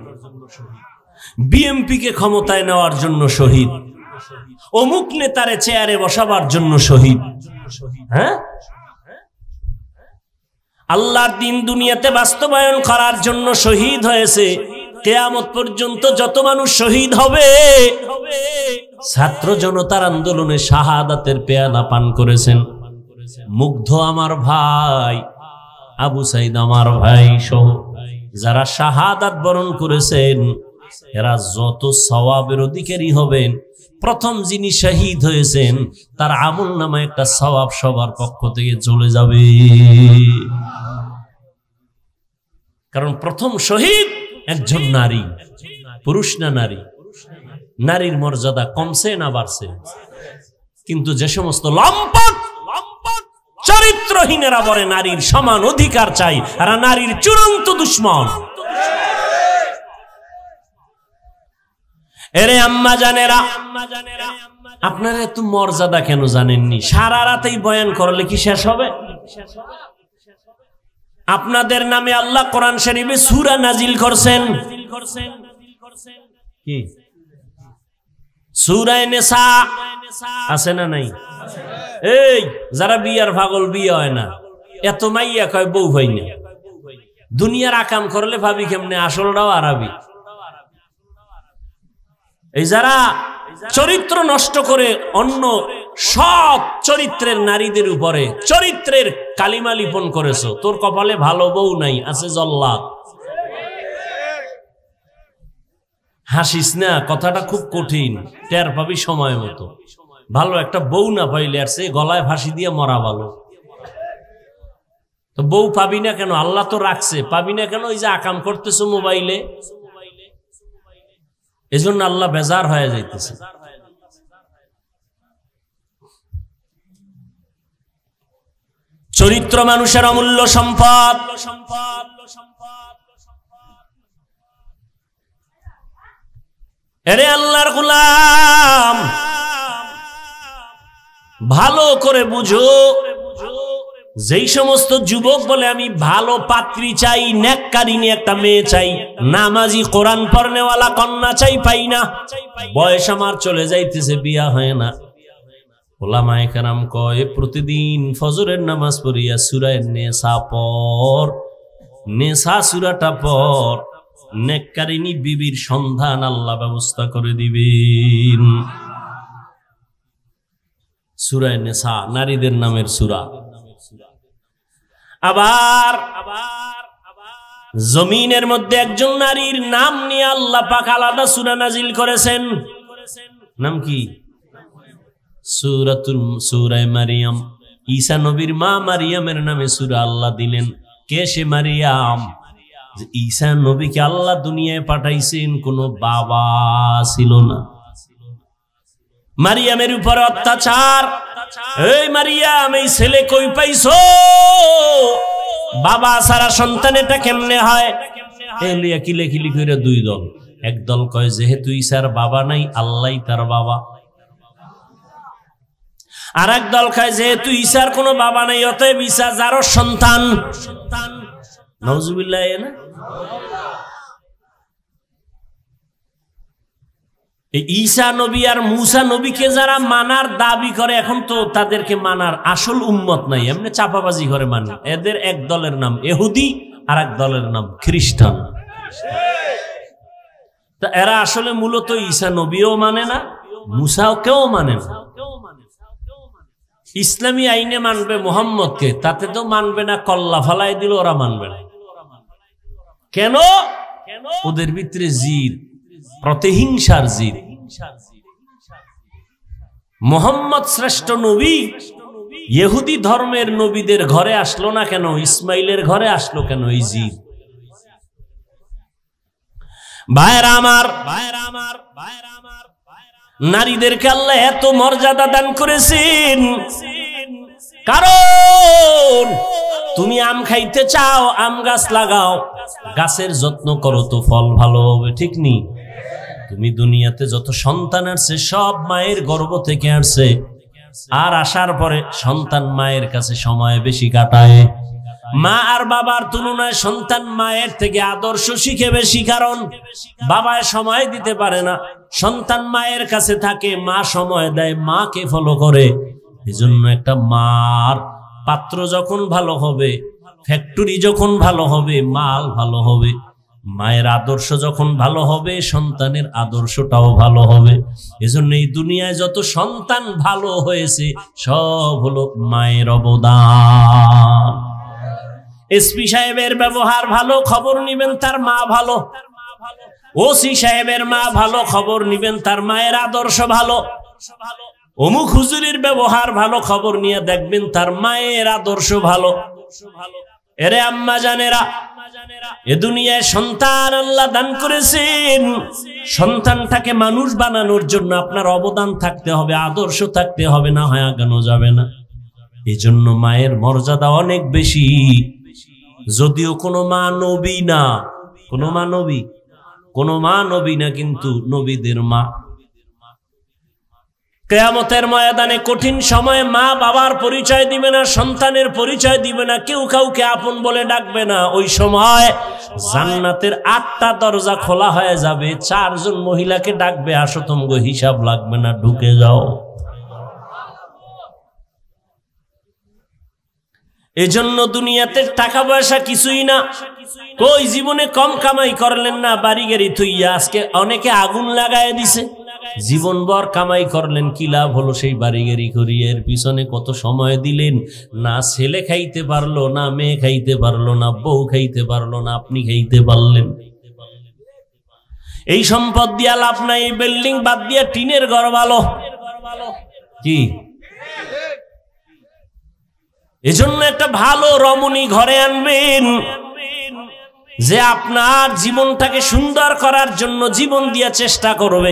S1: বিএনপি কে ক্ষমতায় নেওয়ার জন্য শহীদ, অমুক নেতারে চেয়ারে বসাবার জন্য শহীদ। হ্যাঁ, আল্লাহর দ্বীন দুনিয়াতে বাস্তবায়ন করার জন্য শহীদ হয়েছে। কিয়ামত পর্যন্ত যত মানুষ শহীদ হবে, ছাত্র জনতার আন্দোলনে শাহাদাতের পেয়ালা পান করেছেন। মুগ্ধ আমার ভাই, আবু সাইদ আমার ভাই সহ যারা শাহাদাত বরণ করেছেন, এরা যত সওয়াবের অধিকারী হবেন। প্রথম যিনি শহীদ হয়েছেন তার আমল নামায় একটা সওয়াব সবার পক্ষ থেকে চলে যাবে, কারণ প্রথম শহীদ একজন নারী। পুরুষ না নারী? নারীর মর্যাদা কমছে না বাড়ছে? কিন্তু যে সমস্ত লম্পট চরিত্রহীনেরা বলে নারীর সমান অধিকার চাই, আর নারীর চূড়ান্ত দুশ্মন। এরে আম্মা জানেরা, আপনারা এত মর্যাদা কেন জানেননি? সারা রাতেই বয়ান করলে কি শেষ হবে? আপনাদের নামে আল্লাহ কোরআন শরীফে সূরা নাজিল করছেন, কি সূরা নিসা আছে না নাই? এই যারা বিয়ার পাগল, বিয়ে হয় না, এত মাইয়া কয় বউ হয় না। দুনিয়ার আকাম করলে ভাবি কেমনে আসলটাও আরবি। এই যারা চরিত্র নষ্ট করে অন্য সৎ চরিত্রের নারীদের উপরে চরিত্রের কালিমা লিপন করেছো, তোর কপালে ভালো বউ নাই, আছে জল্লাদ। হাসিস না, কথাটা খুব কঠিন, টের পাবি সময় মতো। ভালো একটা বউ না পাইলে আর সে গলায় ফাঁসি দিয়ে মরা ভালো। তো বউ পাবি না কেন? আল্লাহ তো রাখছে, পাবি না কেন? ওই যে আকাম করতেছো মোবাইলে, এজন্য আল্লাহ বেজার হয়ে যাইতেছে। চরিত্র মানুষের অমূল্য সম্পদ। এরে আল্লাহর গোলাম, ভালো করে বুঝো, যেই সমস্ত যুবক বলে আমি ভালো পাত্রী চাই, নেককারিনী একটা মেয়ে চাই, নামাজি কোরআন পড়নেওয়ালা কন্যা চাই, পাই না, বয়স আমার চলে যাইতেছে, বিয়া হয় না। ওলামায়ে কেরাম কয় প্রতিদিন ফজরের নামাজ পড়িয়া সূরা নিসা পড়, নিসা সূরাটা পড়, নেককারিনী বিবির সন্ধান আল্লাহ ব্যবস্থা করে দিবেন। সূরা নিসা নারীদের নামের সূরা। আবার জমিনের মধ্যে একজন নারীর নাম নিয়ে আল্লাহ পাক আলাদা সূরা নাজিল করেছেন। নাম কি? সূরা মারিয়াম। ঈসা নবীর মা মারিয়ামের নামে সূরা আল্লাহ দিলেন। কে সে মারিয়াম? ঈসা নবীকে আল্লাহ দুনিয়ায় পাঠাইছেন, কোনো বাবা ছিল না। মারিয়ামের উপর অত্যাচার। এই মারিয়াম, এই ছেলে কই পাইছো? বাবা সারা সন্তান এটা কেমনে হয়? এলিয়া কিলেকিলি করে দুই দল। এক দল কয় যেহেতু ঈসার বাবা নাই, আল্লাহই তার বাবা। আর এক দল কয় যেহেতু ঈসার কোনো বাবা নাই, অতএব ঈসা যারও সন্তান। নাউজুবিল্লাহ। না, ঈসা নবী আর মুসা নবীকে যারা মানার দাবি করে, এখন তো তাদেরকে মানার আসল উম্মত নাই, এমনি চাপাবাজি করে মানে। এদের এক দলের নাম ইহুদি, আর এক দলের নাম খ্রিস্টান। তা এরা আসলে মূলত ঈসা নবীও মানে না, মুসাও কেউ মানে না। ইসলামী আইনে মানবে মোহাম্মদকে, তাতে তো মানবে না। কল্লা ফালাই দিল, ওরা মানবে না। কেন? ওদের ভিতরে জিদ, প্রতিহিংসার জিদ। মোহাম্মদ শ্রেষ্ঠ নবী ইহুদি ধর্মের নবীদের ঘরে আসলো না কেন? ইসমাইলের ঘরে আসলো কেন? এই জিদ। ভাইরা আমার, নারীদেরকে আল্লাহ এত মর্যাদা দান করেছেন, কারণ তুমি আম খাইতে চাও, আম গাছ লাগাও, গাছের যত্ন করো তো ফল ভালো হবে, ঠিক নেই? তুমি দুনিয়াতে যত সন্তান আসছে সব মায়ের গর্ভ থেকে আসছে, আর আসার পরে সন্তান মায়ের কাছে সময় বেশি কাটায়। মা আর বাবার তুলনায় সন্তান মায়ের থেকে আদর্শ শিখে বেশি, কারণ বাবায় সময় দিতে পারে না, সন্তান মায়ের কাছে থাকে, মা সময় দেয়, মাকে ফলো করে। এজন্য একটা মার পাত্র যখন ভালো হবে, ফ্যাক্টরি যখন ভালো হবে, মাল ভালো হবে। মায়ের আদর্শ যখন ভালো হবে, সন্তানের আদর্শটাও ভালো হবে। এজন্য এই দুনিয়ায় যত সন্তান ভালো হয়েছে সব হলো মায়ের অবদান। এসপি সাহেবের ব্যবহার ভালো, খবর নিবেন তার মা ভালো। ওসি সাহেবের মা ভালো, খবর নিবেন তার মায়ের আদর্শ ভালো। অমুক হুজুরের ব্যবহার ভালো, খবর নিয়ে দেখবেন তার মায়ের আদর্শ ভালো। এরে আম্মা জানেরা, এ দুনিয়ায় সন্তান আল্লাহ দান করেছেন, সন্তানটাকে মানুষ বানানোর জন্য আপনার অবদান থাকতে হবে, আদর্শ থাকতে হবে, না হয় আগানো যাবে না। এজন্য মায়ের মর্যাদা অনেক বেশি। যদিও কোনো মা নবী না, কোনো মা নবী না, কিন্তু নবীদের মা। কিয়ামতের ময়দানে কঠিন সময়ে মা বাবার পরিচয় দিবে না, সন্তানের পরিচয় দিবে না, কেউ কাউকে আপন বলে ডাকবে না। ওই সময় জান্নাতের 8টা দরজা খোলা হয়ে যাবে, 4 জন মহিলাকে ডাকবে, আসো তোমগো হিসাব লাগবে না, ঢুকে যাও। এজন্য দুনিয়াতে টাকা পয়সা কিছুই না। কই জীবনে কম কামাই করলেন না, বাড়ি গাড়ি থুইয়া আজকে অনেকে আগুন লাগায় দিছে। জীবনভর কামাই করলেন, কি লাভ হলো সেই বাড়ি গাড়ি করিয়ে? এর পিছনে কত সময় দিলেন, না ছেলে খাইতে পারলো, না মেয়ে খাইতে পারলো, না বউ খাইতে পারলো, না আপনি খাইতে পারলেন। এই সম্পদ দিয়া লাভ নাই। এই বিল্ডিং বাদ দিয়া টিনের ঘর ভালো। কি এজন্য একটা ভালো রমণী ঘরে আনবেন, যে আপনার জীবনটাকে সুন্দর করার জন্য জীবন দিয়া চেষ্টা করবে।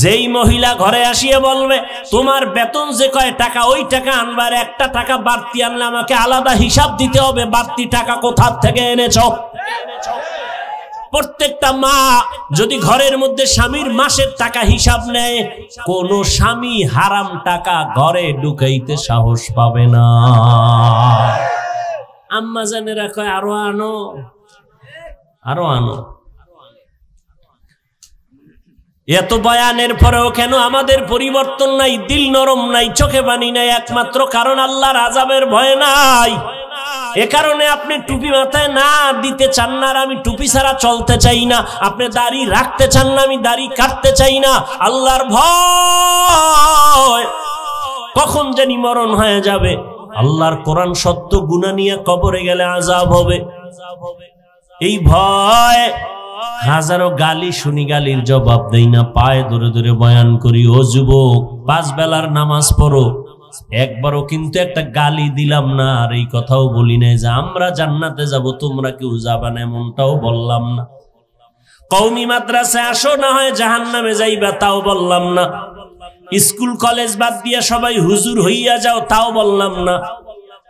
S1: যেই মহিলা ঘরে আসিয়া বলবে তোমার বেতন যে কয় টাকা, ওই টাকা আনবার 1টা টাকা বাড়তি আনলে আমাকে আলাদা হিসাব দিতে হবে, বাড়তি টাকা কোথা থেকে এনেছ। প্রত্যেকটা মা যদি ঘরের মধ্যে স্বামীর মাসের টাকা হিসাব নেয়, কোন স্বামী হারাম টাকা ঘরে ঢুকাইতে সাহস পাবে না। আম্মা জানেরা কয় আরো আনো, আরো আনো। এত বয়ানের পরেও কেন আমাদের পরিবর্তন নাই, দিল নরম নাই, চোখে পানি নাই? একমাত্র কারণ আল্লাহর আযাবের ভয় নাই। এ কারণে আপনি টুপি মাথায় না দিতে চান না, আর আমি টুপি ছাড়া চলতে চাই না। আপনি দাড়ি রাখতে চান না, আমি দাড়ি কাটতে চাই না। আল্লাহর ভয়, কখন জানি মরণ হয়ে যাবে। আল্লাহর কোরআন সত্য, গুনাহ নিয়ে কবরে গেলে আযাব হবে। এই ভয় হাজারো গালি শুনি, গালির জবাব দেই না, পায়ে ধরে ধরে বয়ান করি। ও যুবক, 5 বেলার নামাজ পড়ো, একবারও কিন্তু একটা গালি দিলাম না, আর এই কথাও বলি নাই যে আমরা জান্নাতে যাব তোমরা কেউ যাবা না, এমনটাও বললাম না। কওমি মাদ্রাসায় আসো, না হয় জাহান্নামে যাইবা, তাও বললাম না। স্কুল কলেজ বাদ দিয়া সবাই হুজুর হইয়া যাও, তাও বললাম না।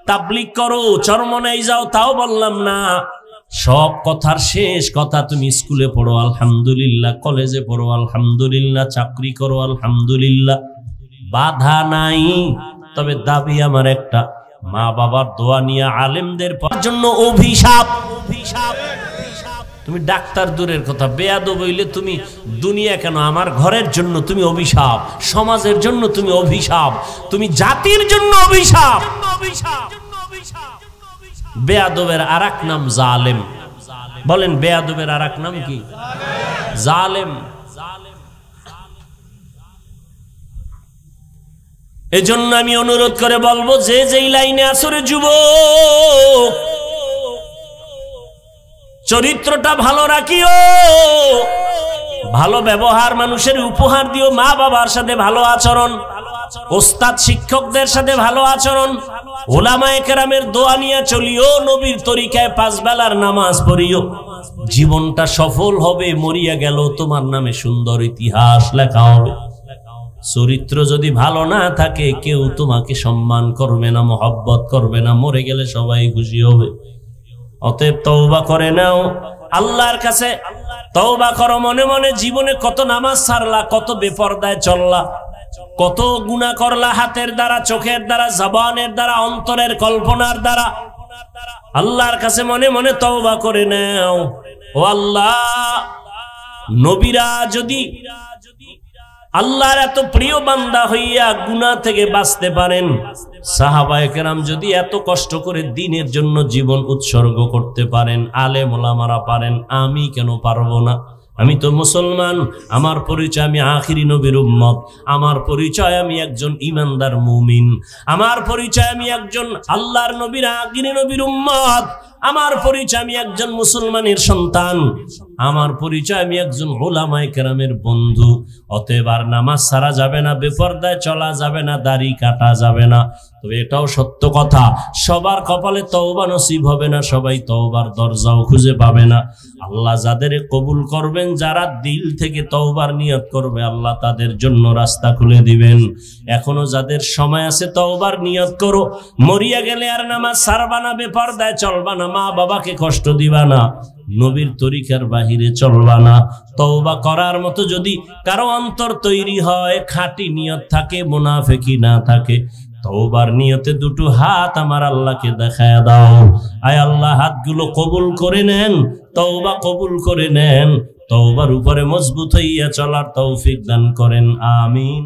S1: তাবলীগ করো, চরমনাই যাও, তাও বললাম না। সব কথার শেষ কথা, তুমি স্কুলে পড়ো আলহামদুলিল্লাহ, কলেজে পড়ো আলহামদুলিল্লাহ, চাকরি করো আলহামদুলিল্লাহ, বাধা নাই। তবে দাবি আমার একটা, মা বাবার দোয়া নিয়ে আলেমদের জন্য অভিশাপ। তুমি ডাক্তার দূরের কথা, বেয়াদব হইলে তুমি দুনিয়া কেন, আমার ঘরের জন্য তুমি অভিশাপ, সমাজের জন্য তুমি অভিশাপ, তুমি জাতির জন্য অভিশাপ। বেয়াদবের আরেক নাম জালেম। বলেন বেয়াদবের আরেক নাম কি? জালেম। এজন্য আমি অনুরোধ করে বলবো, যে যেই লাইনে আসরে যুবক, চরিত্রটা ভালো রাখিও, ভালো ব্যবহার মানুষের উপহার দিও, মা বাবার সাথে ভালো আচরণ, ওস্তাদ শিক্ষকদের সাথে ভালো আচরণ, ওলামায়ে কেরামের দোয়া নিয়ে চলিও, নবীর তরিকায় 5 বেলার নামাজ পড়িও। জীবনটা সফল হবে, মরিয়া গেল তোমার নামে সুন্দর ইতিহাস লেখা হবে। চরিত্র যদি ভালো না থাকে, কেউ তোমাকে সম্মান করবে না, মহব্বত করবে না, মরে গেলে সবাই খুশি হবে। অতএব তওবা করে নাও, আল্লাহর কাছে তওবা করো। মনে মনে জীবনে কত নামাজ ছাড়লা, কত বেপরদায় চললা, কত গুনাহ করলা, হাতের দ্বারা, চোখের দ্বারা, জবানের দ্বারা, অন্তরের কল্পনার দ্বারা। আল্লাহর কাছে মনে মনে তওবা করে নাও। ও আল্লাহ, নবীরা যদি আল্লাহর এত প্রিয় বান্দা হইয়া গুনাহ থেকে বাঁচতে পারেন, সাহাবায়ে কেরাম যদি এত কষ্ট করে দ্বীনের জন্য জীবন উৎসর্গ করতে পারেন, আলেম ওলামারা পারেন, আমি কেন পারবো না? আমি তো মুসলমান, আমার পরিচয় আমি আখিরি নবীর উম্মত, আমার পরিচয় আমি একজন ইমানদার মুমিন, আমার পরিচয় আমি একজন আল্লাহর নবীর আখিরি নবীর উম্মত। আমার পরিচয় আমি একজন মুসলমানের সন্তান, আমার পরিচয় আমি একজন উলামায়ে কেরামের বন্ধু। অতএব আর নামাজ ছাড়া যাবে না, বেপরদায় চলা যাবে না, দাড়ি কাটা যাবে না। তবে এটাও সত্য কথা, সবার কপালে তওবা নসিব হবে না, সবাই তওবার দরজাও খুঁজে পাবে না। আল্লাহ যাদের কবুল করবেন, যারা দিল থেকে তওবার নিয়ত করবে, আল্লাহ তাদের জন্য রাস্তা খুলে দিবেন। এখনো যাদের সময় আছে তওবার নিয়ত করো, মরিয়া গেলে আর নামাজ ছাড়বা না, বেপরদায় চলবা না, মা বাবাকে কষ্ট দিবা না, নবীর তরিকার বাহিরে চলবা না। তওবা করার মতো যদি কারো অন্তর তৈরি হয়, খাঁটি নিয়ত থাকে, মুনাফিকি না থাকে, তওবার নিয়তে দুটো হাত আমার আল্লাহকে দেখায়া দাও। আয় আল্লাহ, হাতগুলো কবুল করে নেন, তওবা কবুল করে নেন, তওবার উপরে মজবুত হইয়া চলার তৌফিক দান করেন। আমিন।